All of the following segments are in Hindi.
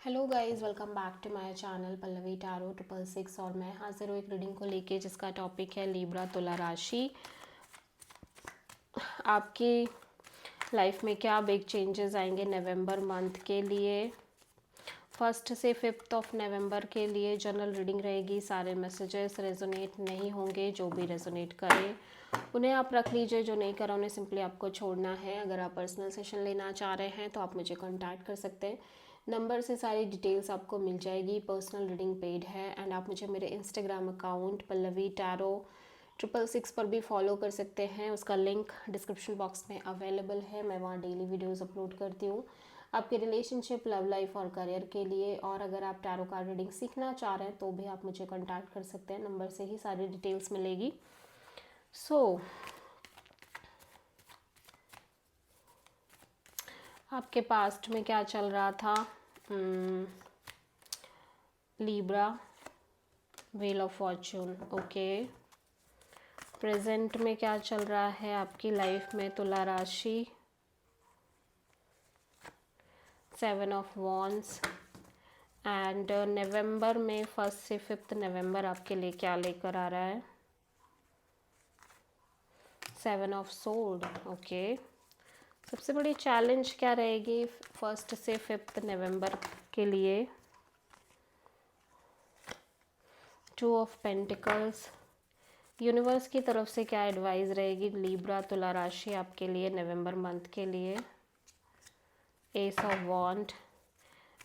Hello guys, welcome back to my channel Pallavi tarot 666। और मैं हाजिर हूँ एक रीडिंग को लेके जिसका टॉपिक है लिब्रा तुला राशि। आपकी लाइफ में क्या बिग चेंजेस आएंगे नवंबर मंथ के लिए। 1 से 5 ऑफ नवंबर के लिए जनरल रीडिंग रहेगी। सारे मैसेजेस रेजोनेट नहीं होंगे, जो भी रेजोनेट करे उन्हें आप रख लीजिए, जो नहीं करा उन्हें सिंपली आपको छोड़ना है। अगर आप पर्सनल सेशन लेना चाह रहे हैं तो आप मुझे कांटेक्ट कर सकते हैं। नंबर से सारी डिटेल्स आपको मिल जाएगी। पर्सनल रीडिंग पेड है एंड आप मुझे मेरे इंस्टाग्राम अकाउंट पल्लवी टैरो 666 पर भी फॉलो कर सकते हैं। उसका लिंक डिस्क्रिप्शन बॉक्स में अवेलेबल है। मैं वहाँ डेली वीडियोस अपलोड करती हूँ आपके रिलेशनशिप, लव लाइफ और करियर के लिए। और अगर आप टैरो कार्ड रीडिंग सीखना चाह रहे हैं तो भी आप मुझे कांटेक्ट कर सकते हैं। नंबर से ही सारी डिटेल्स मिलेगी। आपके पास्ट में क्या चल रहा था? Libra, wheel of Fortune. Okay, present में क्या चल रहा है आपकी लाइफ में? तुला राशि, 7 ऑफ वॉन्ड्स। एंड नवंबर में 1 से 5 नवंबर आपके लिए क्या लेकर आ रहा है? 7 ऑफ सोर्ड। ओके, सबसे बड़ी चैलेंज क्या रहेगी 1 से 5 नवंबर के लिए? 2 ऑफ पेंटिकल्स। यूनिवर्स की तरफ से क्या एडवाइस रहेगी लिब्रा तुला राशि आपके लिए नवंबर मंथ के लिए? Ace of wand.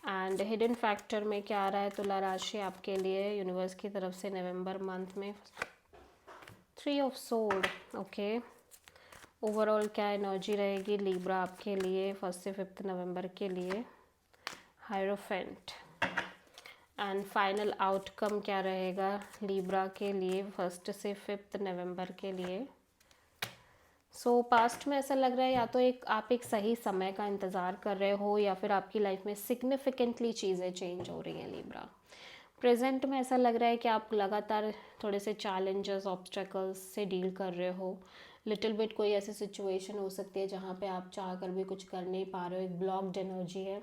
And hidden factor में क्या आ रहा है तुला राशि आपके लिए यूनिवर्स की तरफ से नवंबर मंथ में? 3 ऑफ सोर्ड। ओके, ओवरऑल क्या एनर्जी रहेगी लिब्रा आपके लिए 1 से 5 नवंबर के लिए? हायरोफेंट। एंड फाइनल आउटकम क्या रहेगा लिब्रा के लिए 1 से 5 नवंबर के लिए? पास्ट में ऐसा लग रहा है या तो आप एक सही समय का इंतज़ार कर रहे हो या फिर आपकी लाइफ में सिग्निफिकेंटली चीज़ें चेंज हो रही हैं लिब्रा। प्रेजेंट में ऐसा लग रहा है कि आप लगातार थोड़े से चैलेंजेस, ऑब्स्टेकल्स से डील कर रहे हो। लिटिल बिट कोई ऐसी सिचुएशन हो सकती है जहाँ पे आप चाह कर भी कुछ कर नहीं पा रहे हो, एक ब्लॉक्ड एनर्जी है।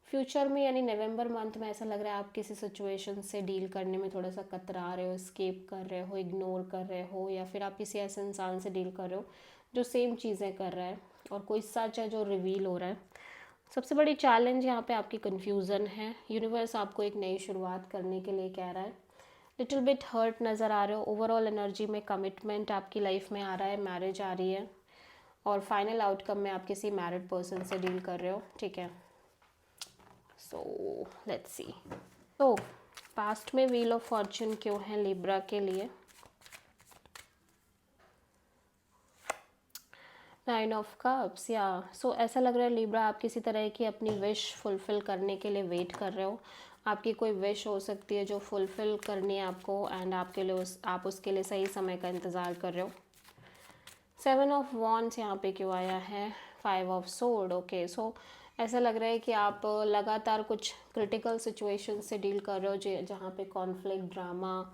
फ्यूचर में यानी नवंबर मंथ में ऐसा लग रहा है आप किसी सिचुएशन से डील करने में थोड़ा सा कतरा रहे हो, स्केप कर रहे हो, इग्नोर कर रहे हो, या फिर आप किसी ऐसे इंसान से डील कर रहे हो जो सेम चीज़ें कर रहा है और कोई सच है जो रिवील हो रहा है। सबसे बड़ी चैलेंज यहाँ पे आपकी कन्फ्यूज़न है। यूनिवर्स आपको एक नई शुरुआत करने के लिए कह रहा है। लिटिल बिट हर्ट नज़र आ रहे हो। ओवरऑल एनर्जी में कमिटमेंट आपकी लाइफ में आ रहा है, मैरिज आ रही है और फाइनल आउटकम में आप किसी मैरिड पर्सन से डील कर रहे हो। ठीक है, सो लेट्स सी। पास्ट में व्हील ऑफ फॉर्च्यून क्यों है लिब्रा के लिए? 9 ऑफ कप्स। या ऐसा लग रहा है लिब्रा आप किसी तरह की अपनी विश फुलफ़िल करने के लिए वेट कर रहे हो। आपकी कोई विश हो सकती है जो फुलफ़िल करनी है आपको एंड आपके लिए आप उसके लिए सही समय का इंतज़ार कर रहे हो। 7 ऑफ वॉन्ड्स यहाँ पे क्यों आया है? 5 ऑफ सोर्ड। ओके, ऐसा लग रहा है कि आप लगातार कुछ क्रिटिकल सिचुएशन से डील कर रहे हो जहाँ पे कॉन्फ्लिक्ट, ड्रामा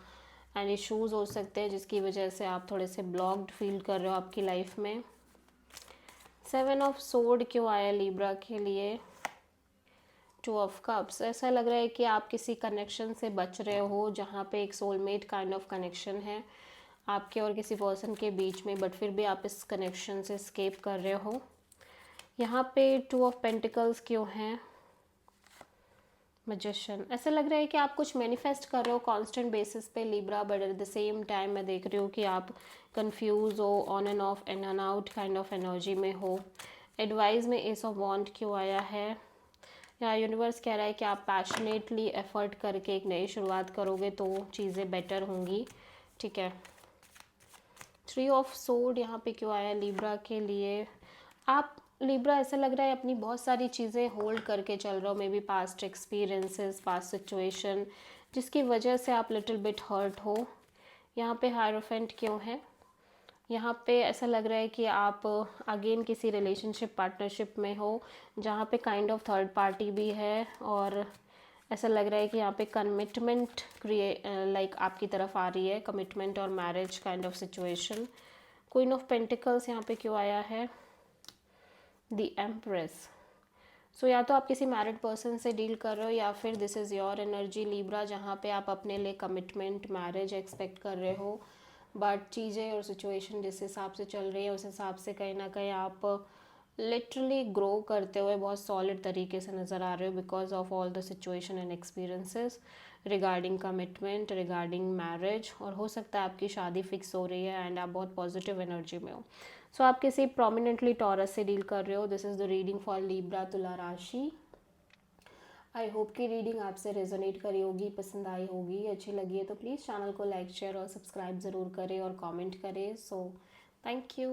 एंड इश्यूज हो सकते हैं जिसकी वजह से आप थोड़े से ब्लॉक्ड फील कर रहे हो आपकी लाइफ में। 7 ऑफ सोर्ड क्यों आया लिब्रा के लिए? 2 ऑफ कप्स। ऐसा लग रहा है कि आप किसी कनेक्शन से बच रहे हो जहाँ पे एक सोलमेट काइंड ऑफ कनेक्शन है आपके और किसी पर्सन के बीच में, बट फिर भी आप इस कनेक्शन से स्केप कर रहे हो। यहाँ पे 2 ऑफ पेंटिकल्स क्यों हैं? मैजिशियन। ऐसा लग रहा है कि आप कुछ मैनिफेस्ट कर रहे हो कांस्टेंट बेसिस पे Libra, but at the same time मैं देख रही हूँ कि आप कंफ्यूज हो, on end of, in and out kind of energy में हो। एडवाइस में एस ऑफ वॉन्ड क्यों आया है? यहाँ यूनिवर्स कह रहा है कि आप पैशनेटली एफर्ट करके एक नई शुरुआत करोगे तो चीज़ें बेटर होंगी। ठीक है, 3 ऑफ सोर्ड यहाँ पे क्यों आया लिब्रा के लिए? आप लिब्रा ऐसा लग रहा है अपनी बहुत सारी चीज़ें होल्ड करके चल रहे हो, may be past experiences, past situation, जिसकी वजह से आप लिटिल बिट हर्ट हो। यहाँ पे हायरोफेंट क्यों है? यहाँ पे ऐसा लग रहा है कि आप अगेन किसी रिलेशनशिप, पार्टनरशिप में हो जहाँ पे काइंड ऑफ थर्ड पार्टी भी है और ऐसा लग रहा है कि यहाँ पे कमिटमेंट लाइक आपकी तरफ आ रही है, कमिटमेंट और marriage kind of situation. Queen of pentacles यहाँ पे क्यों आया है? The empress. सो या तो आप किसी मैरिड पर्सन से डील कर रहे हो या फिर this is your energy Libra, जहाँ पे आप अपने लिए कमिटमेंट मैरिज एक्सपेक्ट कर रहे हो, बट चीज़ें और सिचुएशन जिस हिसाब से चल रही है उस हिसाब से कहीं ना कहीं आप लिटरली ग्रो करते हुए बहुत सॉलिड तरीके से नज़र आ रहे हो because of all the situation and experiences regarding commitment, regarding marriage, और हो सकता है आपकी शादी फिक्स हो रही है एंड आप बहुत पॉजिटिव एनर्जी में हो। सो आप किसी प्रोमिनेंटली टॉरस से डील कर रहे हो। This is the reading for Libra तुला राशि। आई होप कि रीडिंग आपसे रेजोनेट करी होगी, पसंद आई होगी, अच्छी लगी है तो प्लीज़ चैनल को लाइक शेयर और सब्सक्राइब ज़रूर करें और कमेंट करें। So thank you.